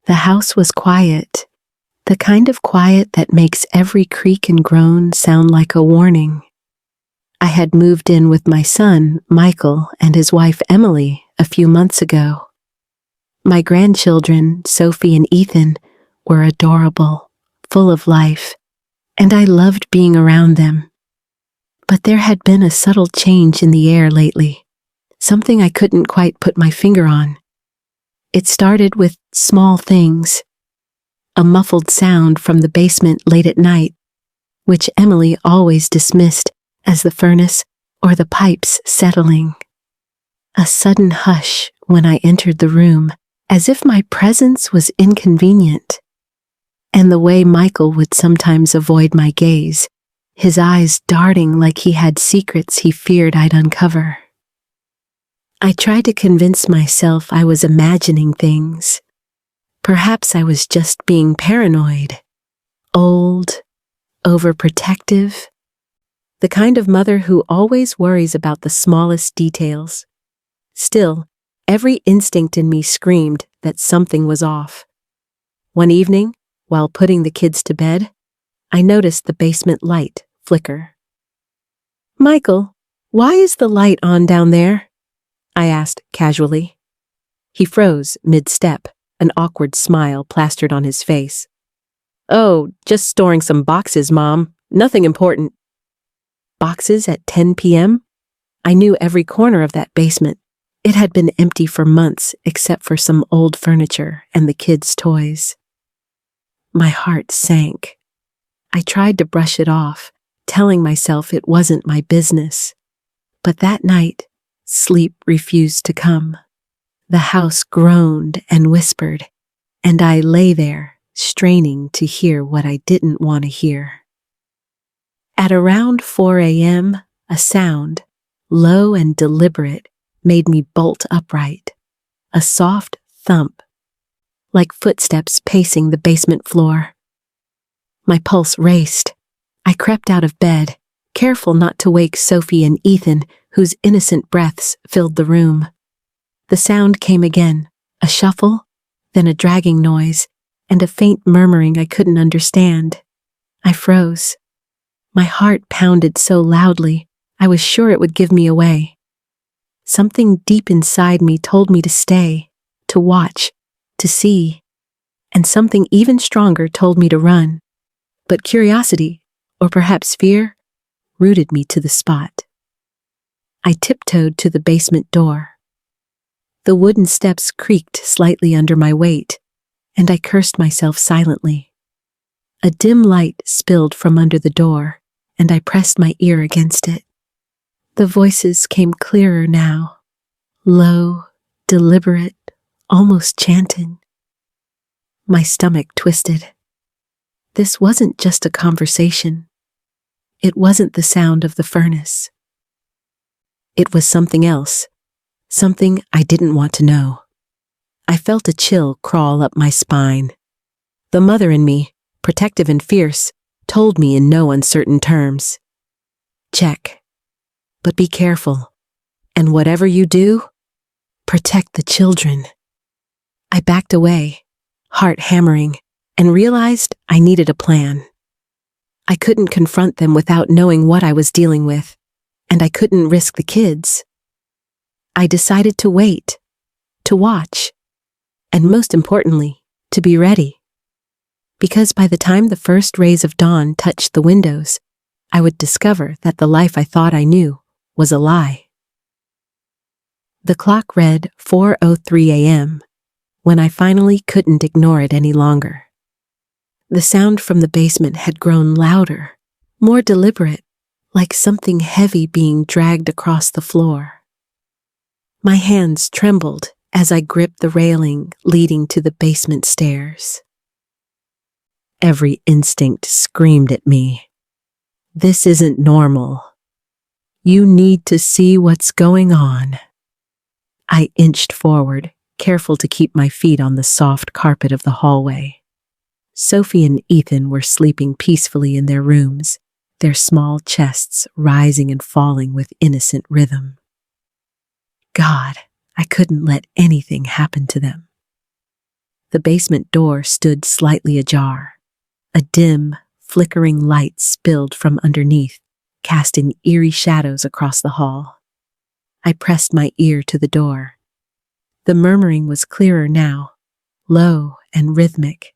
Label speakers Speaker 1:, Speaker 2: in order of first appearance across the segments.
Speaker 1: The house was quiet, the kind of quiet that makes every creak and groan sound like a warning. I had moved in with my son, Michael, and his wife, Emily, a few months ago. My grandchildren, Sophie and Ethan, were adorable, full of life, and I loved being around them. But there had been a subtle change in the air lately, something I couldn't quite put my finger on. It started with small things. A muffled sound from the basement late at night, which Emily always dismissed as the furnace or the pipes settling. A sudden hush when I entered the room, as if my presence was inconvenient. And the way Michael would sometimes avoid my gaze, his eyes darting like he had secrets he feared I'd uncover. I tried to convince myself I was imagining things. Perhaps I was just being paranoid, old, overprotective, the kind of mother who always worries about the smallest details. Still, every instinct in me screamed that something was off. One evening, while putting the kids to bed, I noticed the basement light flicker. "Michael, why is the light on down there?" I asked casually. He froze mid-step, an awkward smile plastered on his face. "Oh, just storing some boxes, Mom. Nothing important." Boxes at 10 p.m.? I knew every corner of that basement. It had been empty for months except for some old furniture and the kids' toys. My heart sank. I tried to brush it off, telling myself it wasn't my business. But that night, sleep refused to come. The house groaned and whispered, and I lay there, straining to hear what I didn't want to hear. At around 4 a.m., a sound, low and deliberate, made me bolt upright. A soft thump, like footsteps pacing the basement floor. My pulse raced. I crept out of bed, careful not to wake Sophie and Ethan, whose innocent breaths filled the room. The sound came again, a shuffle, then a dragging noise, and a faint murmuring I couldn't understand. I froze. My heart pounded so loudly, I was sure it would give me away. Something deep inside me told me to stay, to watch, to see, and something even stronger told me to run. But curiosity, or perhaps fear, rooted me to the spot. I tiptoed to the basement door. The wooden steps creaked slightly under my weight, and I cursed myself silently. A dim light spilled from under the door, and I pressed my ear against it. The voices came clearer now, low, deliberate, almost chanting. My stomach twisted. This wasn't just a conversation. It wasn't the sound of the furnace. It was something else, something I didn't want to know. I felt a chill crawl up my spine. The mother in me, protective and fierce, told me in no uncertain terms. Check. But be careful. And whatever you do, protect the children. I backed away, heart hammering, and realized I needed a plan. I couldn't confront them without knowing what I was dealing with, and I couldn't risk the kids. I decided to wait, to watch, and most importantly, to be ready. Because by the time the first rays of dawn touched the windows, I would discover that the life I thought I knew was a lie. The clock read 4:03 a.m. when I finally couldn't ignore it any longer. The sound from the basement had grown louder, more deliberate, like something heavy being dragged across the floor. My hands trembled as I gripped the railing leading to the basement stairs. Every instinct screamed at me. This isn't normal. You need to see what's going on. I inched forward, careful to keep my feet on the soft carpet of the hallway. Sophie and Ethan were sleeping peacefully in their rooms, their small chests rising and falling with innocent rhythm. God, I couldn't let anything happen to them. The basement door stood slightly ajar. A dim, flickering light spilled from underneath, casting eerie shadows across the hall. I pressed my ear to the door. The murmuring was clearer now, low and rhythmic.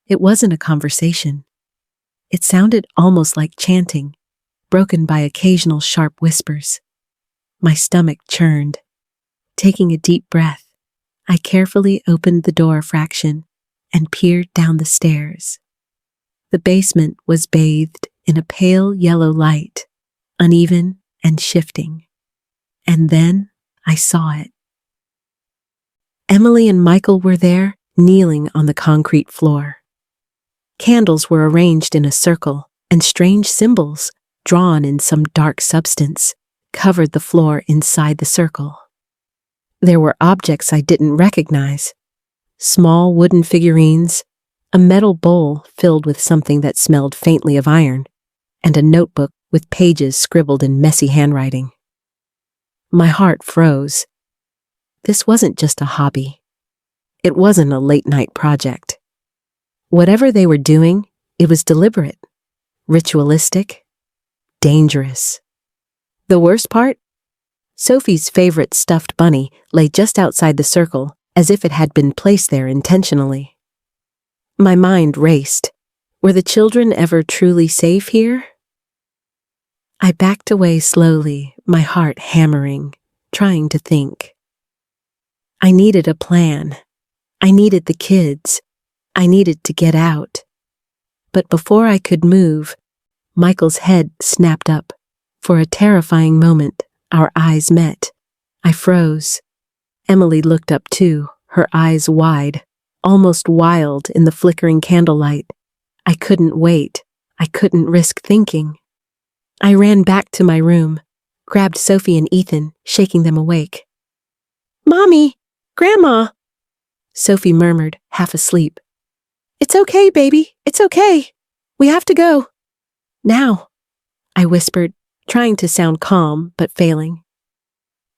Speaker 1: It wasn't a conversation. It sounded almost like chanting, broken by occasional sharp whispers. My stomach churned. Taking a deep breath, I carefully opened the door a fraction and peered down the stairs. The basement was bathed in a pale yellow light, uneven and shifting. And then I saw it. Emily and Michael were there, kneeling on the concrete floor. Candles were arranged in a circle, and strange symbols, drawn in some dark substance, covered the floor inside the circle. There were objects I didn't recognize. Small wooden figurines, a metal bowl filled with something that smelled faintly of iron, and a notebook with pages scribbled in messy handwriting. My heart froze. This wasn't just a hobby. It wasn't a late-night project. Whatever they were doing, it was deliberate, ritualistic, dangerous. The worst part? Sophie's favorite stuffed bunny lay just outside the circle, as if it had been placed there intentionally. My mind raced. Were the children ever truly safe here? I backed away slowly, my heart hammering, trying to think. I needed a plan. I needed the kids. I needed to get out. But before I could move, Michael's head snapped up. For a terrifying moment, our eyes met. I froze. Emily looked up too, her eyes wide, almost wild in the flickering candlelight. I couldn't wait. I couldn't risk thinking. I ran back to my room, grabbed Sophie and Ethan, shaking them awake. "Mommy! Grandma!" Sophie murmured, half asleep. "It's okay, baby. It's okay. We have to go. Now," I whispered, trying to sound calm but failing.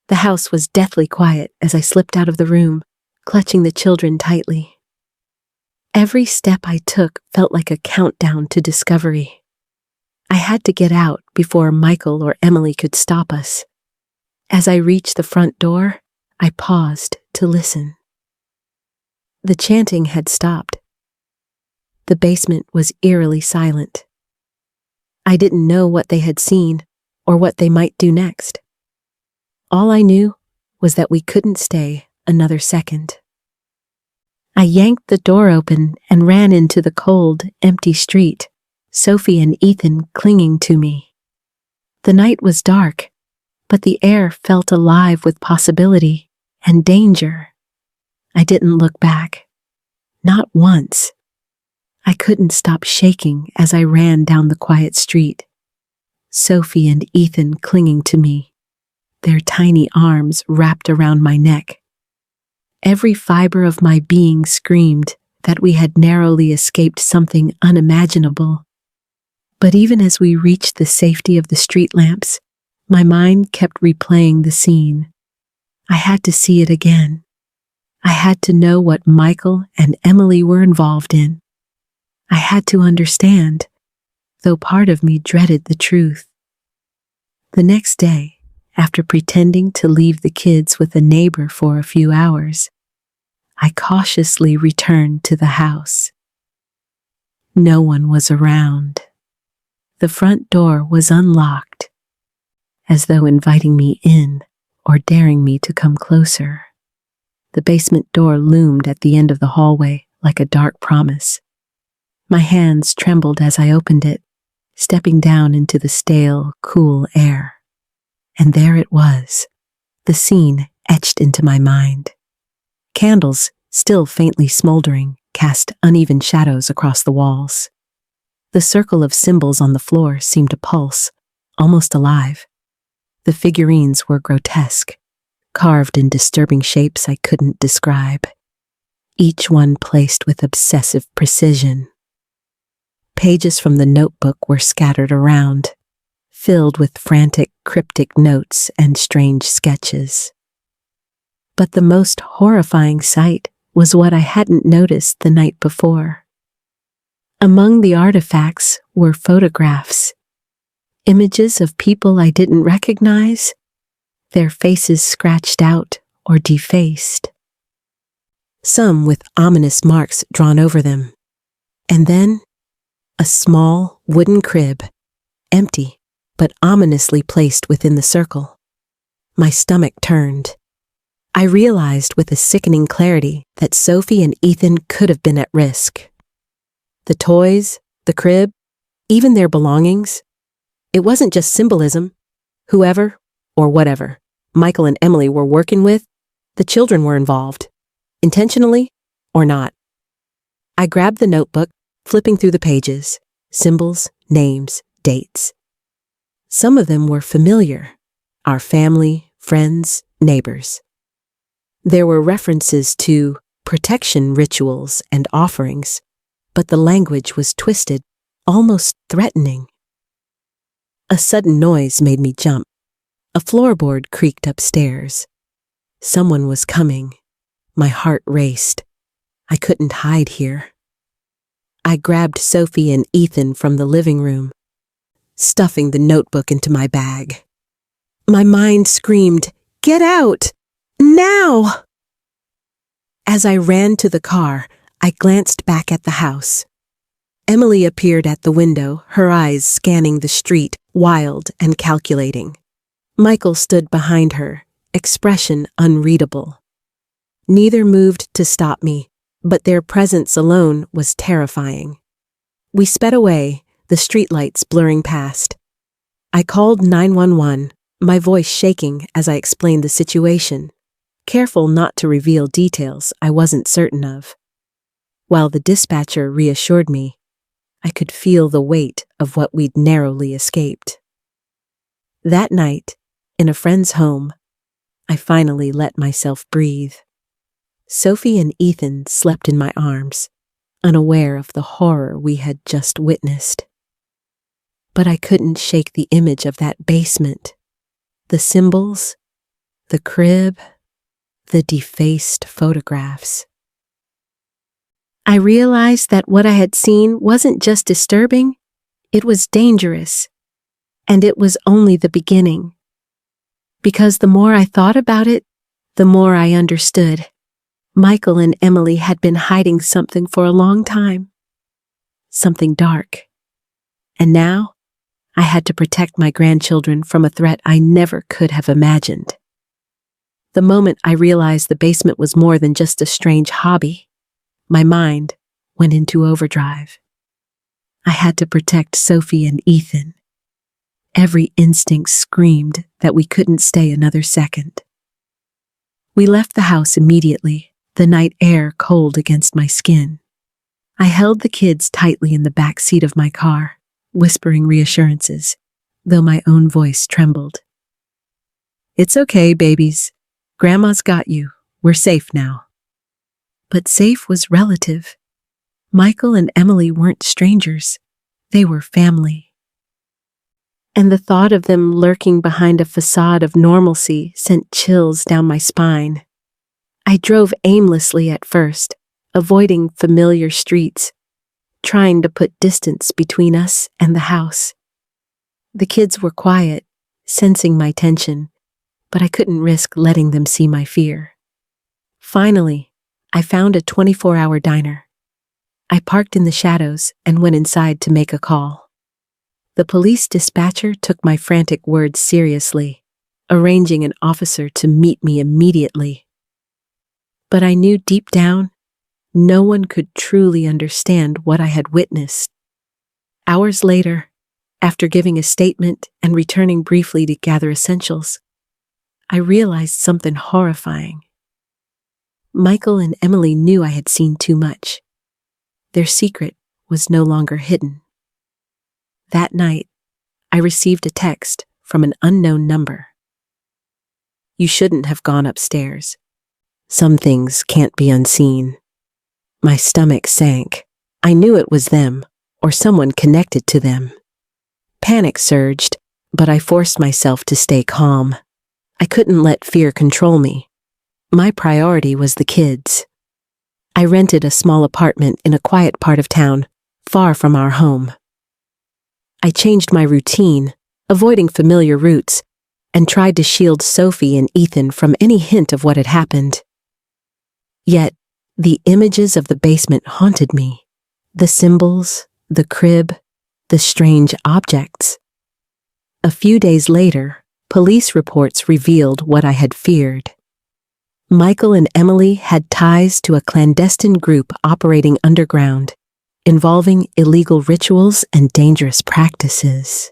Speaker 1: The house was deathly quiet as I slipped out of the room, clutching the children tightly. Every step I took felt like a countdown to discovery. I had to get out before Michael or Emily could stop us. As I reached the front door, I paused to listen. The chanting had stopped. The basement was eerily silent. I didn't know what they had seen or what they might do next. All I knew was that we couldn't stay another second. I yanked the door open and ran into the cold, empty street, Sophie and Ethan clinging to me. The night was dark, but the air felt alive with possibility and danger. I didn't look back. Not once. I couldn't stop shaking as I ran down the quiet street. Sophie and Ethan clinging to me, their tiny arms wrapped around my neck. Every fiber of my being screamed that we had narrowly escaped something unimaginable. But even as we reached the safety of the street lamps, my mind kept replaying the scene. I had to see it again. I had to know what Michael and Emily were involved in. I had to understand, though part of me dreaded the truth. The next day, after pretending to leave the kids with a neighbor for a few hours, I cautiously returned to the house. No one was around. The front door was unlocked, as though inviting me in or daring me to come closer. The basement door loomed at the end of the hallway like a dark promise. My hands trembled as I opened it, stepping down into the stale, cool air. And there it was, the scene etched into my mind. Candles, still faintly smoldering, cast uneven shadows across the walls. The circle of symbols on the floor seemed to pulse, almost alive. The figurines were grotesque, carved in disturbing shapes I couldn't describe, each one placed with obsessive precision. Pages from the notebook were scattered around, filled with frantic, cryptic notes and strange sketches. But the most horrifying sight was what I hadn't noticed the night before. Among the artifacts were photographs, images of people I didn't recognize, their faces scratched out or defaced, some with ominous marks drawn over them. And then, a small wooden crib, empty but ominously placed within the circle. My stomach turned. I realized with a sickening clarity that Sophie and Ethan could have been at risk. The toys, the crib, even their belongings. It wasn't just symbolism. Whoever, or whatever, Michael and Emily were working with, the children were involved, intentionally or not. I grabbed the notebook, flipping through the pages, symbols, names, dates. Some of them were familiar, our family, friends, neighbors. There were references to protection rituals and offerings, but the language was twisted, almost threatening. A sudden noise made me jump. A floorboard creaked upstairs. Someone was coming. My heart raced. I couldn't hide here. I grabbed Sophie and Ethan from the living room, stuffing the notebook into my bag. My mind screamed, "Get out! Now!" As I ran to the car, I glanced back at the house. Emily appeared at the window, her eyes scanning the street, wild and calculating. Michael stood behind her, expression unreadable. Neither moved to stop me, but their presence alone was terrifying. We sped away, the streetlights blurring past. I called 911, my voice shaking as I explained the situation, careful not to reveal details I wasn't certain of. While the dispatcher reassured me, I could feel the weight of what we'd narrowly escaped. That night, in a friend's home, I finally let myself breathe. Sophie and Ethan slept in my arms, unaware of the horror we had just witnessed. But I couldn't shake the image of that basement, the symbols, the crib, the defaced photographs. I realized that what I had seen wasn't just disturbing, it was dangerous, and it was only the beginning. Because the more I thought about it, the more I understood. Michael and Emily had been hiding something for a long time, something dark. And now, I had to protect my grandchildren from a threat I never could have imagined. The moment I realized the basement was more than just a strange hobby, my mind went into overdrive. I had to protect Sophie and Ethan. Every instinct screamed that we couldn't stay another second. We left the house immediately, the night air cold against my skin. I held the kids tightly in the back seat of my car, whispering reassurances, though my own voice trembled. "It's okay, babies. Grandma's got you. We're safe now." But safe was relative. Michael and Emily weren't strangers. They were family. And the thought of them lurking behind a facade of normalcy sent chills down my spine. I drove aimlessly at first, avoiding familiar streets, trying to put distance between us and the house. The kids were quiet, sensing my tension, but I couldn't risk letting them see my fear. Finally, I found a 24-hour diner. I parked in the shadows and went inside to make a call. The police dispatcher took my frantic words seriously, arranging an officer to meet me immediately. But I knew deep down, no one could truly understand what I had witnessed. Hours later, after giving a statement and returning briefly to gather essentials, I realized something horrifying. Michael and Emily knew I had seen too much. Their secret was no longer hidden. That night, I received a text from an unknown number. "You shouldn't have gone upstairs. Some things can't be unseen." My stomach sank. I knew it was them, or someone connected to them. Panic surged, but I forced myself to stay calm. I couldn't let fear control me. My priority was the kids. I rented a small apartment in a quiet part of town, far from our home. I changed my routine, avoiding familiar routes, and tried to shield Sophie and Ethan from any hint of what had happened. Yet, the images of the basement haunted me. The symbols, the crib, the strange objects. A few days later, police reports revealed what I had feared. Michael and Emily had ties to a clandestine group operating underground, involving illegal rituals and dangerous practices.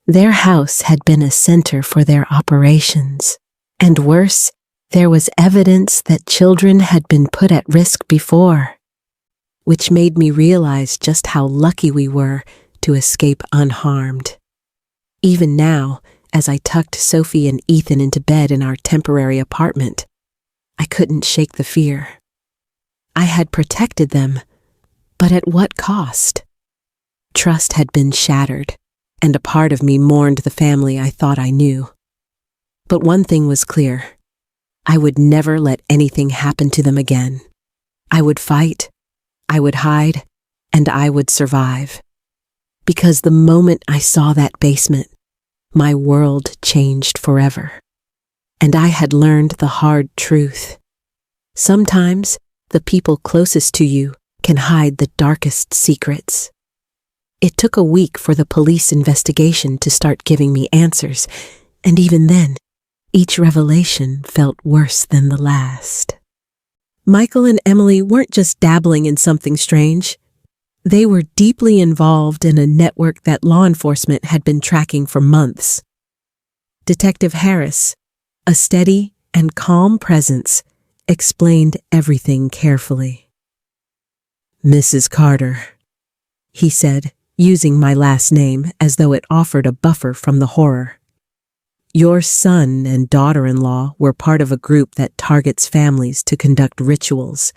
Speaker 1: Their house had been a center for their operations, and worse, there was evidence that children had been put at risk before, which made me realize just how lucky we were to escape unharmed. Even now, as I tucked Sophie and Ethan into bed in our temporary apartment, I couldn't shake the fear. I had protected them, but at what cost? Trust had been shattered, and a part of me mourned the family I thought I knew. But one thing was clear. I would never let anything happen to them again. I would fight, I would hide, and I would survive. Because the moment I saw that basement, my world changed forever. And I had learned the hard truth. Sometimes, the people closest to you can hide the darkest secrets. It took a week for the police investigation to start giving me answers, and even then, each revelation felt worse than the last. Michael and Emily weren't just dabbling in something strange. They were deeply involved in a network that law enforcement had been tracking for months. Detective Harris, a steady and calm presence, explained everything carefully. "Mrs. Carter," he said, using my last name as though it offered a buffer from the horror. "Your son and daughter-in-law were part of a group that targets families to conduct rituals.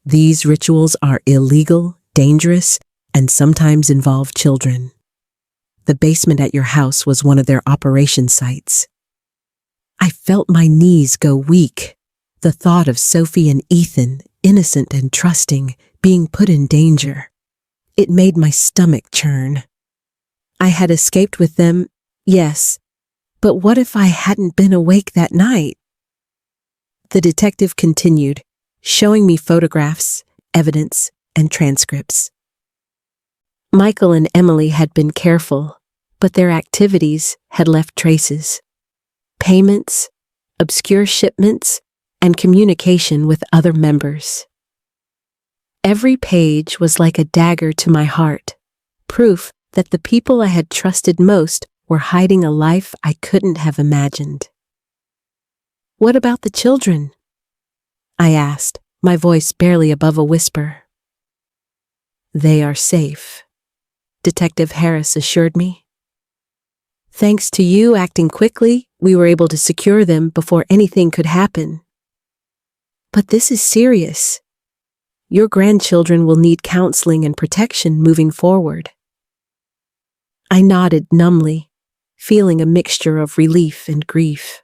Speaker 1: These rituals are illegal, dangerous, and sometimes involve children. The basement at your house was one of their operation sites." I felt my knees go weak. The thought of Sophie and Ethan, innocent and trusting, being put in danger. It made my stomach churn. I had escaped with them, yes, but what if I hadn't been awake that night? The detective continued, showing me photographs, evidence, and transcripts. Michael and Emily had been careful, but their activities had left traces. Payments, obscure shipments, and communication with other members. Every page was like a dagger to my heart, proof that the people I had trusted most were hiding a life I couldn't have imagined. "What about the children?" I asked, my voice barely above a whisper. "They are safe," Detective Harris assured me. "Thanks to you acting quickly, we were able to secure them before anything could happen. But this is serious. Your grandchildren will need counseling and protection moving forward." I nodded numbly, feeling a mixture of relief and grief.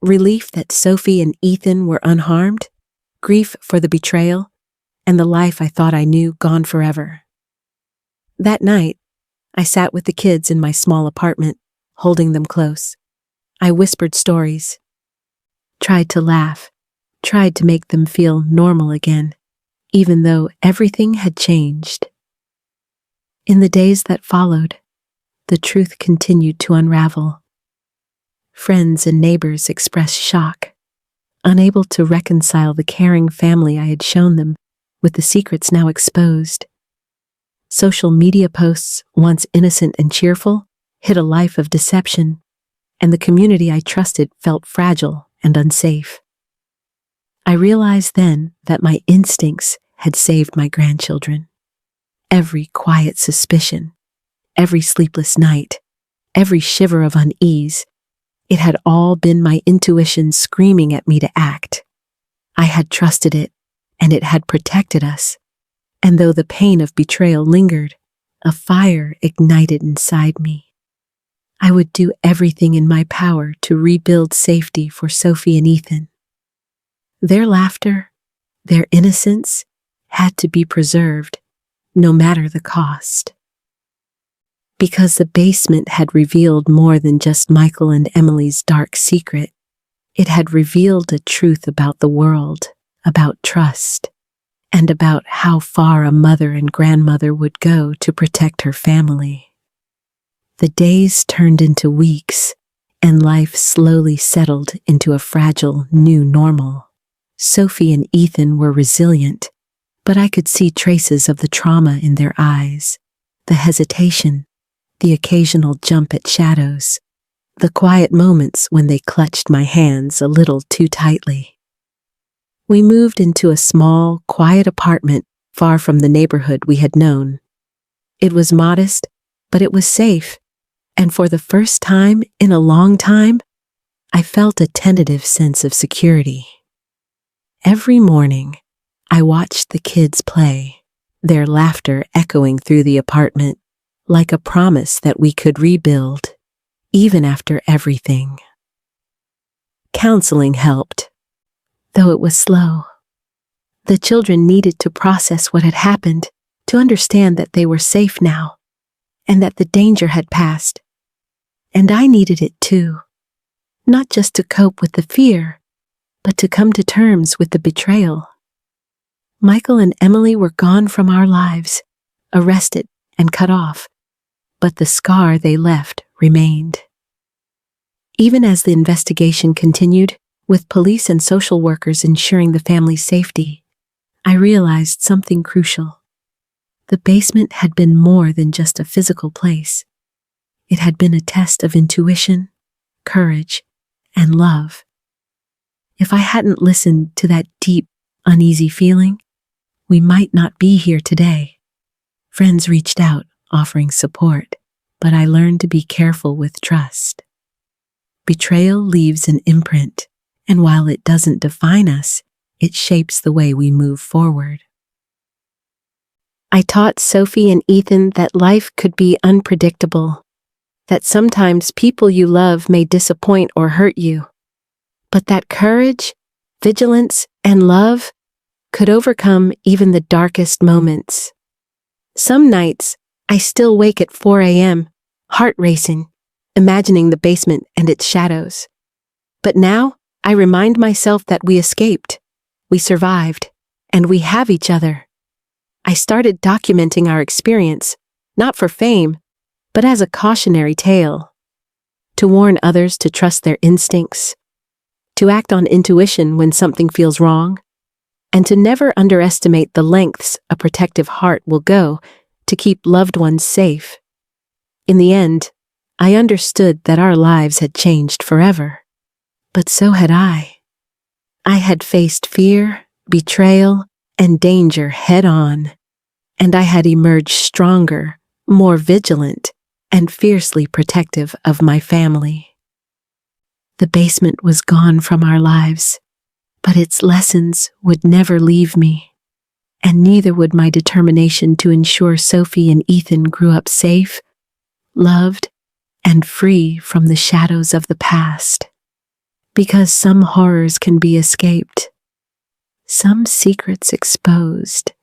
Speaker 1: Relief that Sophie and Ethan were unharmed, grief for the betrayal, and the life I thought I knew gone forever. That night, I sat with the kids in my small apartment, holding them close. I whispered stories, tried to laugh, tried to make them feel normal again, even though everything had changed. In the days that followed, the truth continued to unravel. Friends and neighbors expressed shock, unable to reconcile the caring family I had shown them with the secrets now exposed. Social media posts, once innocent and cheerful, hid a life of deception, and the community I trusted felt fragile and unsafe. I realized then that my instincts had saved my grandchildren. Every quiet suspicion, every sleepless night, every shiver of unease, it had all been my intuition screaming at me to act. I had trusted it, and it had protected us. And though the pain of betrayal lingered, a fire ignited inside me. I would do everything in my power to rebuild safety for Sophie and Ethan. Their laughter, Their innocence had to be preserved, no matter the cost. Because the basement had revealed more than just Michael and Emily's dark secret. It had revealed a truth about the world, about trust, and about how far a mother and grandmother would go to protect her family. The days turned into weeks, and life slowly settled into a fragile new normal. Sophie and Ethan were resilient, but I could see traces of the trauma in their eyes, the hesitation, the occasional jump at shadows, the quiet moments when they clutched my hands a little too tightly. We moved into a small, quiet apartment far from the neighborhood we had known. It was modest, but it was safe, and for the first time in a long time, I felt a tentative sense of security. Every morning, I watched the kids play, their laughter echoing through the apartment, like a promise that we could rebuild, even after everything. Counseling helped, though it was slow. The children needed to process what had happened, to understand that they were safe now, and that the danger had passed. And I needed it too, not just to cope with the fear, but to come to terms with the betrayal. Michael and Emily were gone from our lives, arrested and cut off, but the scar they left remained. Even as the investigation continued, with police and social workers ensuring the family's safety, I realized something crucial. The basement had been more than just a physical place. It had been a test of intuition, courage, and love. If I hadn't listened to that deep, uneasy feeling, we might not be here today. Friends reached out, offering support, but I learned to be careful with trust. Betrayal leaves an imprint, and while it doesn't define us, it shapes the way we move forward. I taught Sophie and Ethan that life could be unpredictable, that sometimes people you love may disappoint or hurt you, but that courage, vigilance, and love could overcome even the darkest moments. Some nights, I still wake at 4 a.m., heart racing, imagining the basement and its shadows. But now, I remind myself that we escaped, we survived, and we have each other. I started documenting our experience, not for fame, but as a cautionary tale, to warn others to trust their instincts, to act on intuition when something feels wrong, and to never underestimate the lengths a protective heart will go to keep loved ones safe. In the end, I understood that our lives had changed forever, but so had I. I had faced fear, betrayal, and danger head-on, and I had emerged stronger, more vigilant, and fiercely protective of my family. The basement was gone from our lives, but its lessons would never leave me, and neither would my determination to ensure Sophie and Ethan grew up safe, loved, and free from the shadows of the past. Because some horrors can be escaped, some secrets exposed,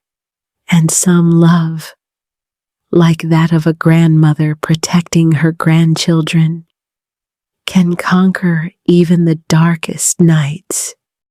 Speaker 1: and some love, like that of a grandmother protecting her grandchildren, can conquer even the darkest nights.